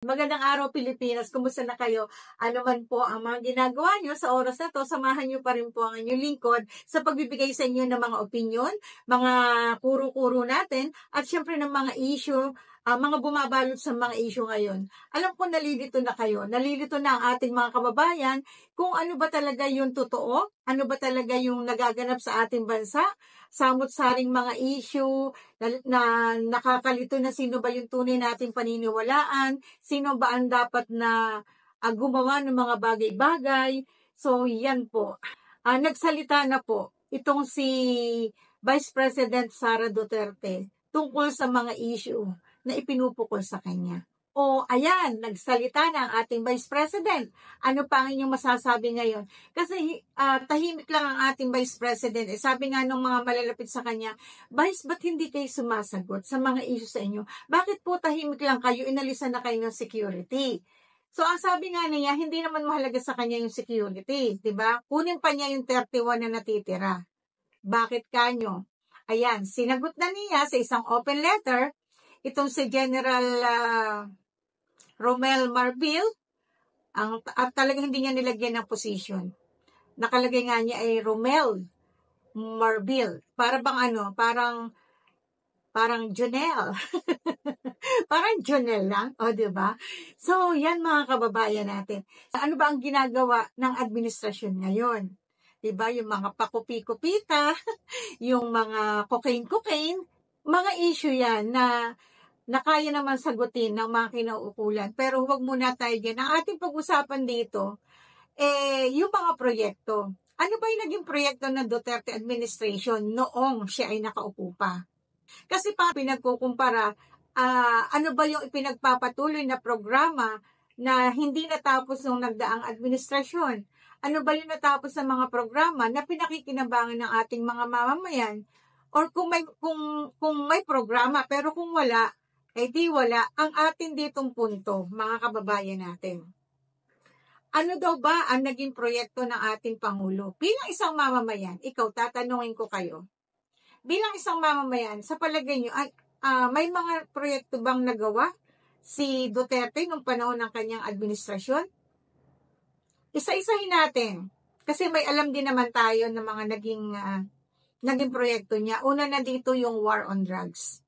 Magandang araw, Pilipinas. Kumusta na kayo? Ano man po ang mga ginagawa nyo sa oras na to, samahan nyo pa rin po ang inyong lingkod sa pagbibigay sa inyo ng mga opinion, mga kuro-kuro natin, at syempre ng mga issue, mga bumabalot sa mga issue ngayon. Alam ko nalilito na kayo. Nalilito na ang ating mga kababayan kung ano ba talaga yung totoo, ano ba talaga yung nagaganap sa ating bansa, samot-saring mga issue na nakakalito na sino ba yung tunay nating paniniwalaan, sino ba ang dapat na gumawa ng mga bagay-bagay. So, yan po. Nagsalita na po itong si Vice President Sara Duterte tungkol sa mga issue na ipinupukol sa kanya. O, ayan, nagsalita na ang ating Vice President. Ano pa ang inyong masasabi ngayon? Kasi tahimik lang ang ating Vice President. Sabi nga nung mga malalapit sa kanya, Vice, ba't hindi kayo sumasagot sa mga issue sa inyo? Bakit po tahimik lang kayo? Inalisan na kayo ng security. So, ang sabi nga niya, hindi naman mahalaga sa kanya yung security. Diba? Kunin pa niya yung 31 na natitira. Bakit kanyo? Ayan, sinagot na niya sa isang open letter itong si General Romel Marbil, at talagang hindi niya nilagyan ng position. Nakalagay nga niya ay Romel Marbil. Para bang parang Jonel. Parang Jonel lang, o diba? So, yan mga kababayan natin. Ano ba ang ginagawa ng administrasyon ngayon? Diba? Yung mga pakupi-kupita, yung mga cocaine-cocaine, mga issue yan na kaya naman sagutin ng mga kinauukulan. Pero huwag muna tayo dyan. Ang ating pag-usapan dito, yung mga proyekto. Ano ba yung naging proyekto ng Duterte administration noong siya ay nakaupo pa? Kasi pa pinagkukumpara, ano ba yung ipinagpapatuloy na programa na hindi natapos nung nagdaang administrasyon? Ano ba yung natapos sa mga programa na pinakikinabangan ng ating mga mamamayan? Or kung may programa, pero kung wala, di wala. Ang atin ditong punto, mga kababayan natin. Ano daw ba ang naging proyekto ng ating Pangulo? Bilang isang mamamayan, ikaw, tatanungin ko kayo. Bilang isang mamamayan, sa palagay nyo, may mga proyekto bang nagawa si Duterte nung panahon ng kanyang administrasyon? Isa-isahin natin. Kasi may alam din naman tayo ng mga naging proyekto niya. Una na dito yung war on drugs.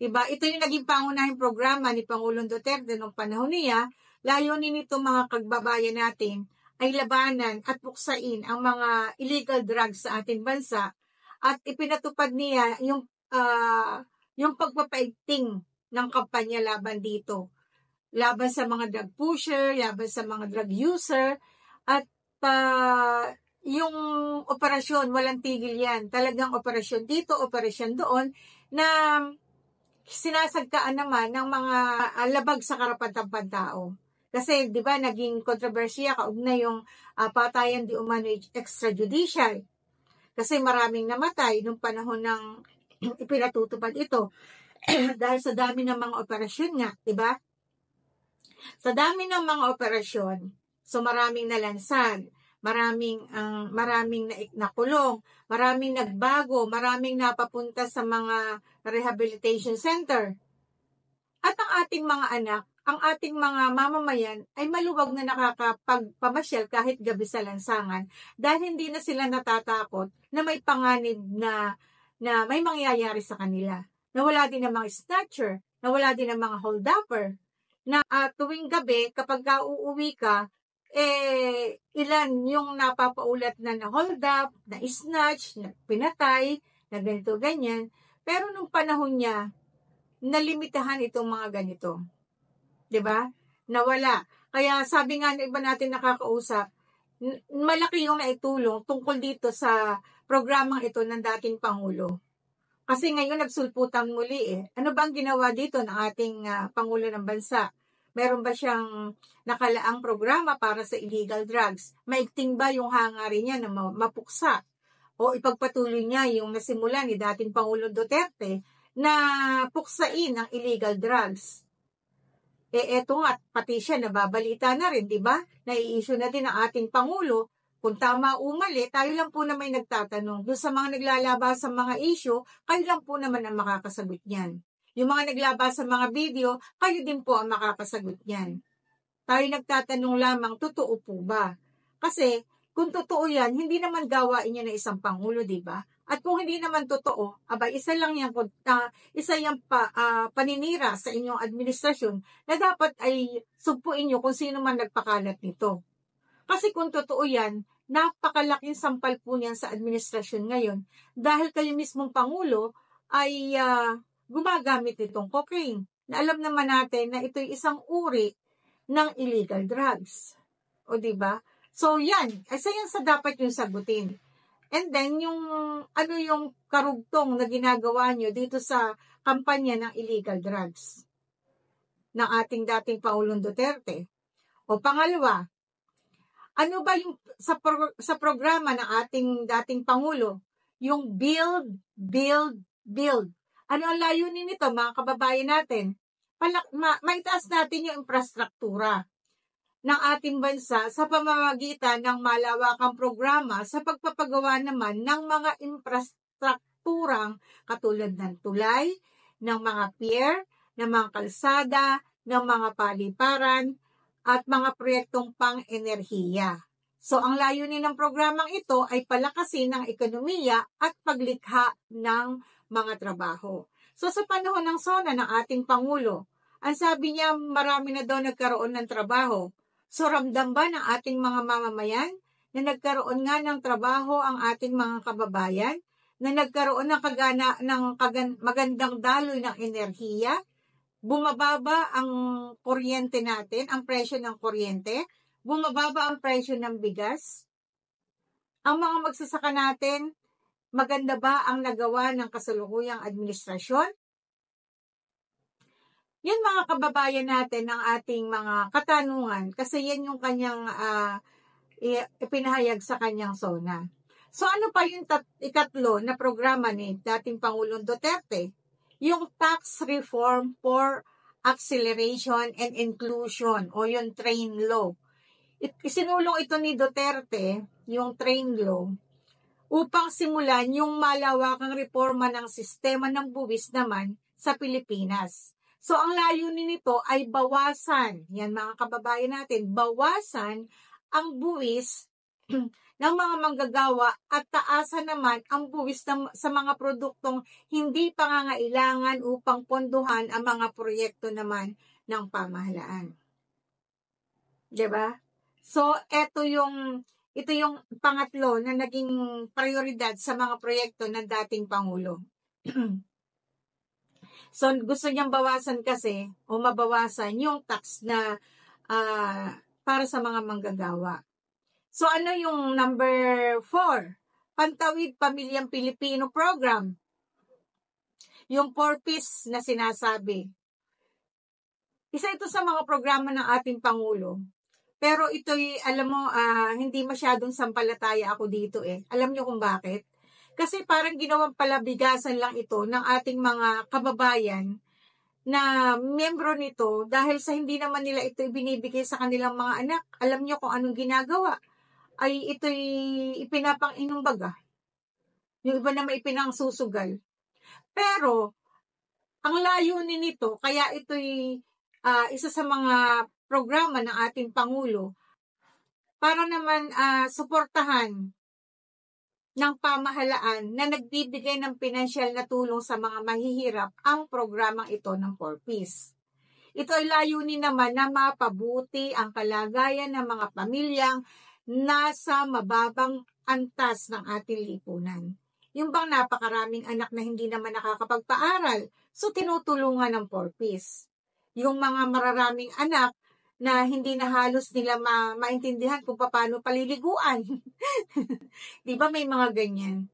Diba? Ito yung naging pangunahing programa ni Pangulong Duterte noong panahon niya. Layunin nito mga kababayan natin ay labanan at puksain ang mga illegal drugs sa ating bansa at ipinatupad niya yung pagpapaigting ng kampanya laban dito. Laban sa mga drug pusher, laban sa mga drug user, at yung operasyon, walang tigil yan. Talagang operasyon dito, operasyon doon, na sinasagkaan naman ng mga labag sa karapatan-pantao. Kasi, di ba, naging kontrobersiya kaugnay yung patayan di umano extrajudicial. Kasi maraming namatay nung panahon ng ipinatutupad ito. Dahil sa dami ng mga operasyon nga, di ba? Sa dami ng mga operasyon, so maraming nalansan, maraming nakulong, maraming nagbago, maraming napapunta sa mga rehabilitation center. At ang ating mga anak, ang ating mga mamamayan ay maluwag na nakakapagpamasyal kahit gabi sa lansangan dahil hindi na sila natatakot na may panganib na may mangyayari sa kanila. Nawala din ng mga snatcher, nawala din ng mga hold-upper, na tuwing gabi kapag uuwi ka, ilan yung napapaulat na hold up, na snatch, na pinatay, na ganito, ganyan. Pero nung panahon niya, nalimitahan itong mga ganito. 'Di ba? Nawala. Kaya sabi nga ng iba natin nakakausap, malaki yung naitulong tungkol dito sa programang ito ng dating Pangulo. Kasi ngayon nagsulputan muli Ano ba ang ginawa dito ng ating Pangulo ng Bansa? Meron ba siyang nakalaang programa para sa illegal drugs? Maigting ba yung hangarin niya na mapuksa? O ipagpatuloy niya yung nasimula ni dating Pangulo Duterte na puksain ang illegal drugs? Eto nga, pati siya nababalita na rin, di ba? Nai-issue na din ang ating Pangulo. Kung tama o mali, tayo lang po na may nagtatanong. Doon sa mga naglalaba sa mga issue, kayo lang po naman ang makakasagot niyan. Yung mga naglabas sa mga video, kayo din po ang makakasagot niyan. Tayo nagtatanong lamang, totoo po ba? Kasi kung totoo yan, hindi naman gawain niya ng isang pangulo, di ba? At kung hindi naman totoo, isa yung paninira sa inyong administrasyon na dapat ay sumpuin nyo kung sino man nagpakalat nito. Kasi kung totoo yan, napakalaking sampal po niyan sa administrasyon ngayon dahil kayo mismong pangulo ay gumagamit itong cocaine. Na alam naman natin na ito'y isang uri ng illegal drugs. O di ba? So yan, isa yan sa dapat yung sagutin. And then yung karugtong na ginagawa nyo dito sa kampanya ng illegal drugs ng ating dating Pangulong Duterte. O pangalawa, ano ba yung sa programa ng ating dating Pangulo? Yung build, build, build. Ano ang layunin nito, mga kababayan natin? Maitaas natin yung infrastruktura ng ating bansa sa pamamagitan ng malawakang programa sa pagpapagawa naman ng mga infrastrukturang katulad ng tulay, ng mga pier, ng mga kalsada, ng mga paliparan, at mga proyektong pang-enerhiya. So, ang layunin ng programang ito ay palakasin ng ekonomiya at paglikha ng mga trabaho. So, sa panahon ng SONA ng ating Pangulo, ang sabi niya marami na daw nagkaroon ng trabaho. So, ramdam ba ng ating mga mamamayan na nagkaroon nga ng trabaho ang ating mga kababayan? Na nagkaroon ng magandang daloy ng enerhiya? Bumababa ang kuryente natin, ang presyo ng kuryente? Bumababa ang presyo ng bigas? Ang mga magsasaka natin, maganda ba ang nagawa ng kasalukuyang administrasyon? Yan mga kababayan natin ang ating mga katanungan kasi yan yung kanyang ipinahayag sa kanyang SONA. So ano pa yung ikatlo na programa ni dating Pangulong Duterte? Yung Tax Reform for Acceleration and Inclusion o yung Train Law. Isinulong ito ni Duterte, yung Train Law, upang simulan yung malawakang reforma ng sistema ng buwis naman sa Pilipinas. So, ang layunin nito ay bawasan, yan mga kababayan natin, bawasan ang buwis ng mga manggagawa at taasan naman ang buwis sa mga produktong hindi pangangailangan upang pondohan ang mga proyekto naman ng pamahalaan. 'Di ba? So, ito yung pangatlo na naging prioridad sa mga proyekto ng dating Pangulo. So, gusto niyang bawasan kasi o mabawasan yung tax na para sa mga manggagawa. So, ano yung number 4? Pantawid Pamilyang Pilipino Program. Yung 4Ps na sinasabi. Isa ito sa mga programa ng ating Pangulo. Pero ito'y, alam mo, hindi masyadong sampalataya ako dito eh. Alam niyo kung bakit? Kasi parang ginawang palabigasan lang ito ng ating mga kababayan na miyembro nito dahil sa hindi naman nila ito ibinibigay sa kanilang mga anak. Alam niyo kung anong ginagawa? Ay ito'y ipinapang-inumbaga. Yung iba naman ipinangsusugal. Pero, ang layunin nito, kaya ito'y isa sa mga programa ng ating Pangulo para naman suportahan ng pamahalaan na nagbibigay ng pinansyal na tulong sa mga mahihirap ang programang ito ng 4Ps. Ito ay layunin naman na mapabuti ang kalagayan ng mga pamilyang nasa mababang antas ng ating lipunan. Yung bang napakaraming anak na hindi naman nakakapagpaaral, so tinutulungan ng 4Ps. Yung mga mararaming anak na hindi na halos nila maintindihan kung paano paliliguan. Di ba may mga ganyan?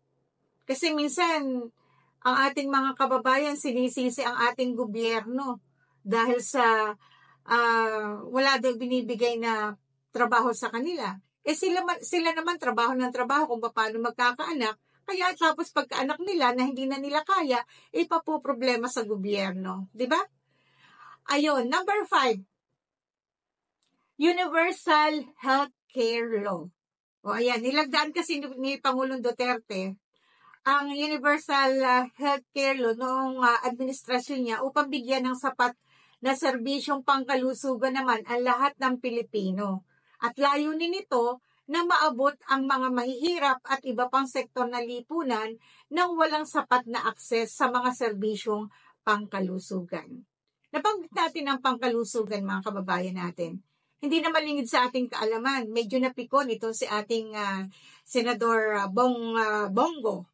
Kasi minsan, ang ating mga kababayan, sinisisi ang ating gobyerno dahil sa wala daw binibigay na trabaho sa kanila. Sila naman trabaho ng trabaho kung paano magkakaanak. Kaya tapos pagkaanak nila na hindi na nila kaya, ipapoproblema sa gobyerno. Di ba? Ayun, number 5. Universal Healthcare Law. O ayan, nilagdaan kasi ni Pangulong Duterte ang Universal Healthcare Law noong administrasyon niya upang bigyan ng sapat na serbisyong pangkalusugan naman ang lahat ng Pilipino. At layunin nito na maabot ang mga mahihirap at iba pang sektor na lipunan nang walang sapat na akses sa mga serbisyong pangkalusugan. Nabanggit natin ang pangkalusugan, mga kababayan natin. Hindi na malingid sa ating kaalaman. Medyo napikon ito si ating Senador Bongo.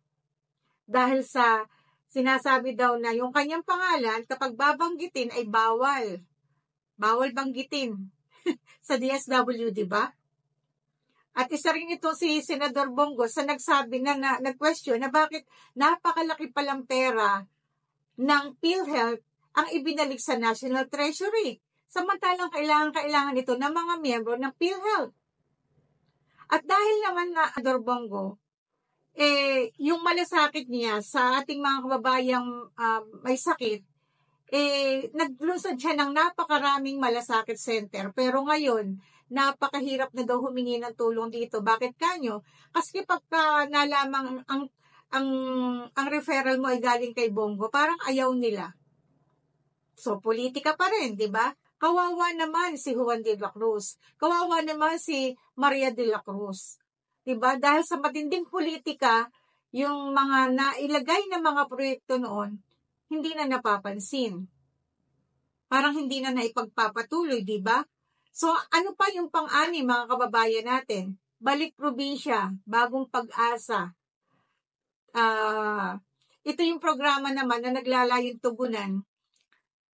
Dahil sa sinasabi daw na yung kanyang pangalan, kapag babanggitin ay bawal. Bawal banggitin sa DSW, di ba? At isa rin ito si Senador Bongo sa nagsabi na nag-question na bakit napakalaki palang pera ng PhilHealth ang ibinalik sa National Treasury. Samantalang kailangan ito ng mga miyembro ng PhilHealth. At dahil naman na Senador Bongo, yung malasakit niya sa ating mga kababayang may sakit, naglusad siya ng napakaraming malasakit center. Pero ngayon, napakahirap na daw humingi ng tulong dito. Bakit kanyo? Kasi pagka nalamang ang referral mo ay galing kay Bongo, parang ayaw nila. So, politika pa rin, di ba? Kawawa naman si Juan de la Cruz. Kawawa naman si Maria de la Cruz. Diba? Dahil sa matinding politika, yung mga nailagay na mga proyekto noon, hindi na napapansin. Parang hindi na naipagpapatuloy, diba? So, ano pa yung pang-ani, mga kababayan natin? Balik probinsya, bagong pag-asa. Ito yung programa naman na naglalayong tugunan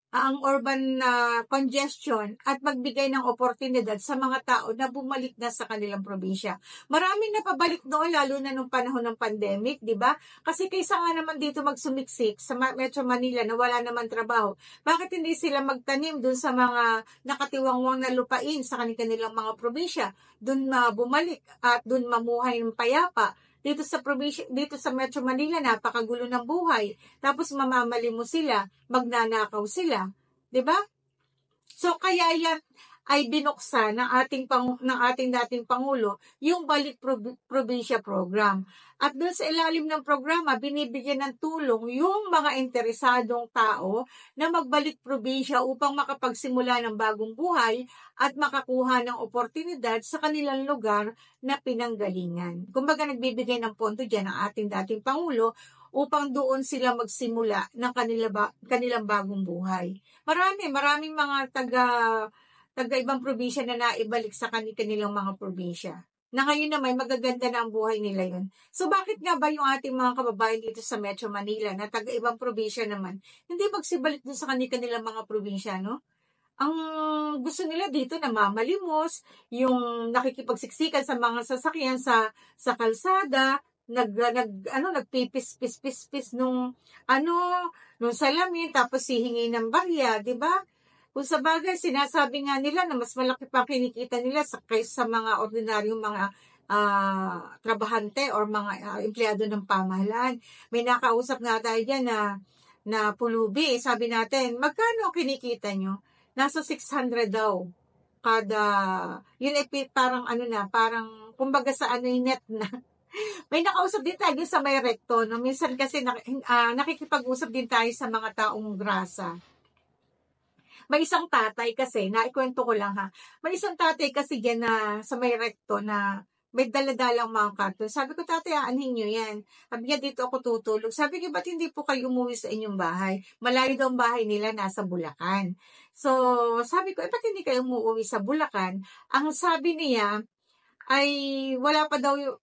ang urban congestion at magbigay ng oportunidad sa mga tao na bumalik na sa kanilang probinsya. Maraming napabalik noon, lalo na nung panahon ng pandemic, di ba? Kasi kaysa nga naman dito magsumiksik sa Metro Manila na wala naman trabaho, bakit hindi sila magtanim dun sa mga nakatiwangwang na lupain sa kanilang mga probinsya? Dun bumalik at dun mamuhay ng payapa. Dito sa probinsya, dito sa Metro Manila, napakagulo ng buhay. Tapos mamamali mo sila, magnanakaw sila, 'di ba? So kaya yan ay binuksan ng ating dating pangulo yung Balik Probinsya program. At doon sa ilalim ng programa, binibigyan ng tulong yung mga interesadong tao na magbalik probinsya upang makapagsimula ng bagong buhay at makakuha ng oportunidad sa kanilang lugar na pinanggalingan. Kumbaga nagbibigay ng pondo dyan ang ating dating pangulo upang doon sila magsimula ng kanilang bagong buhay. Maraming mga taga-ibang probinsya na naibalik sa kanilang mga probinsya. Na ngayon naman, magaganda na ang buhay nila yun. So, bakit nga ba yung ating mga kababayan dito sa Metro Manila na taga-ibang probinsya naman, hindi magsibalik dun sa kanilang mga probinsya, no? Ang gusto nila dito na mamalimos, yung nakikipagsiksikan sa mga sasakyan sa kalsada, nagpipis-pis-pis nung salamin, tapos hihingi ng barya, di ba? Kung sa bagay, sinasabi nga nila na mas malaki pa kinikita nila kaysa sa mga ordinaryong mga trabahante or mga empleyado ng pamahalaan. May nakausap nga tayo dyan na pulubi. Sabi natin, magkano kinikita nyo? Nasa 600 daw. Yun ay parang parang kumbaga sa yung net na. May nakausap din tayo sa may recto. No? Minsan kasi nakikipag-usap din tayo sa mga taong grasa. May isang tatay kasi, naikwento ko lang ha, may isang tatay kasi yan na sa may recto na may daladalang mga karton. Sabi ko, tatay, aanhin nyo yan. Sabi niya, dito ako tutulog. Sabi ko, ba't hindi po kayo umuwi sa inyong bahay? Malayo daw ang bahay nila, nasa Bulacan. So, sabi ko, ba't hindi kayo umuwi sa Bulacan? Ang sabi niya, ay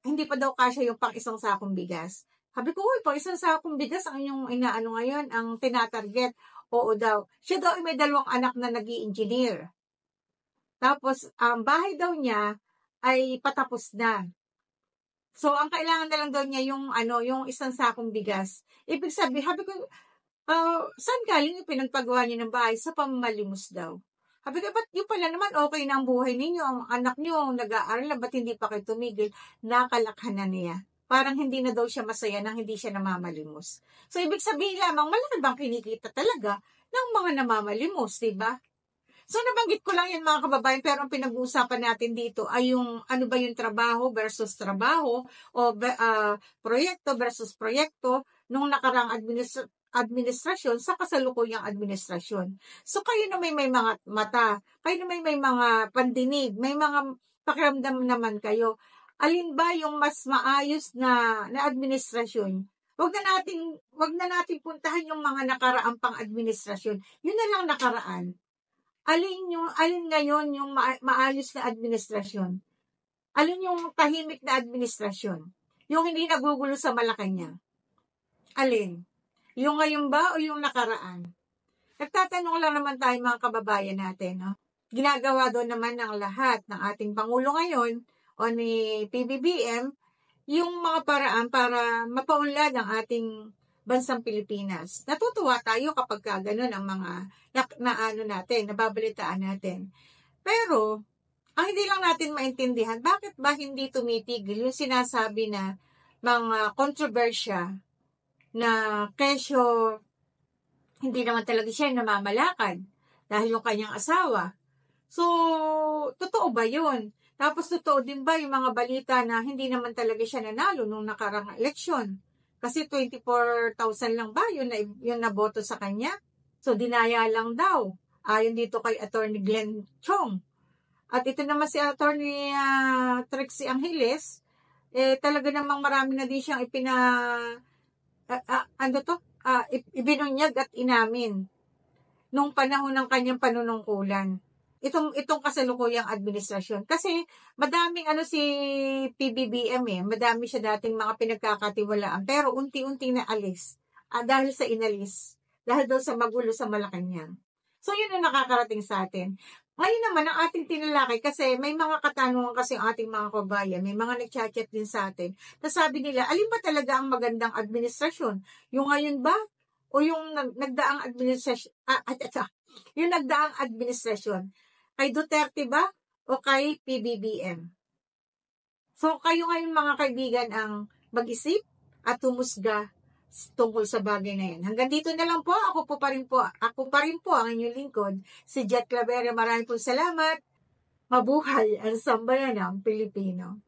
hindi pa daw kasya yung pang isang sakong bigas. Sabi ko, pang isang sakong bigas ang inyong inaano ngayon, ang tinatarget. Oo daw. Siya daw ay may 2 anak na nag-i-engineer. Tapos, ang bahay daw niya ay patapos na. So, ang kailangan na lang daw niya yung isang sakong bigas. Ibig sabihin, sabi ko, saan galing yung pinagpagawa niyo ng bahay? Sa pamamalimos daw. Sabi ko, ba't yung pala naman okay na ang buhay ninyo? Ang anak niyo nag-aaral na, ba't hindi pa kayo tumigil? Nakalakhan na niya. Parang hindi na daw siya masaya nang hindi siya namamalimos. So, ibig sabihin lamang, malaki bang kinikita talaga ng mga namamalimos, diba? So, nabanggit ko lang yan mga kababayan, pero ang pinag-uusapan natin dito ay yung ano ba yung trabaho versus trabaho o proyekto versus proyekto nung nakarang administrasyon sa kasalukuyang administrasyon. So, kayo na may mga mata, kayo na may mga pandinig, may mga pakiramdam naman kayo. Alin ba yung mas maayos na administrasyon? Wag na nating puntahan yung mga nakaraang pang administrasyon. Yun na lang nakaraan. Alin ngayon yung maayos na administrasyon? Alin yung tahimik na administrasyon? Yung hindi nagugulo sa Malacanang? Alin? Yung ngayon ba o yung nakaraan? Nagtatanong lang naman tayo mga kababayan natin, no? Ginagawa doon naman ng lahat ng ating Pangulo ngayon o ni PBBM yung mga paraan para mapaunlad ang ating bansang Pilipinas. Natutuwa tayo kapag gano'n ang mga nababalitaan natin. Pero, ang hindi lang natin maintindihan, bakit ba hindi tumitigil yung sinasabi na mga kontrobersya na kesyo hindi naman talaga siya namamalakad dahil yung kanyang asawa. So, totoo ba yun? Tapos totoo din ba yung mga balita na hindi naman talaga siya nanalo nung nakarang eleksyon? Kasi 24,000 lang ba yung naboto sa kanya? So, dinaya lang daw. Ayon dito kay Attorney Glenn Chong. At ito naman si Attorney Trixie Angeles, talaga namang marami na din siyang ibinunyag at inamin nung panahon ng kanyang panunungkulan. Itong kasalukuyang administrasyon. Kasi madaming si PBBM madami siya dating mga pinagkakatiwalaan pero unti-unti na alis dahil sa inalis. Dahil daw sa magulo sa Malacanang. So yun ang nakakarating sa atin. Ngayon naman ang ating tinalakay kasi may mga katanungan kasi ang ating mga kabayan, may mga nagchat-chat din sa atin. Na sabi nila, alin ba talaga ang magandang administrasyon? Yung ngayon ba? O yung nagdaang administrasyon? Yung nagdaang administrasyon? Kay Duterte ba o kay PBBM? So, kayo ngayon mga kaibigan ang mag-isip at humusga tungkol sa bagay na yan. Hanggang dito na lang po. Ako pa rin po ang inyong lingkod, si Jet Clavera. Maraming po salamat. Mabuhay ang sambayanang Pilipino.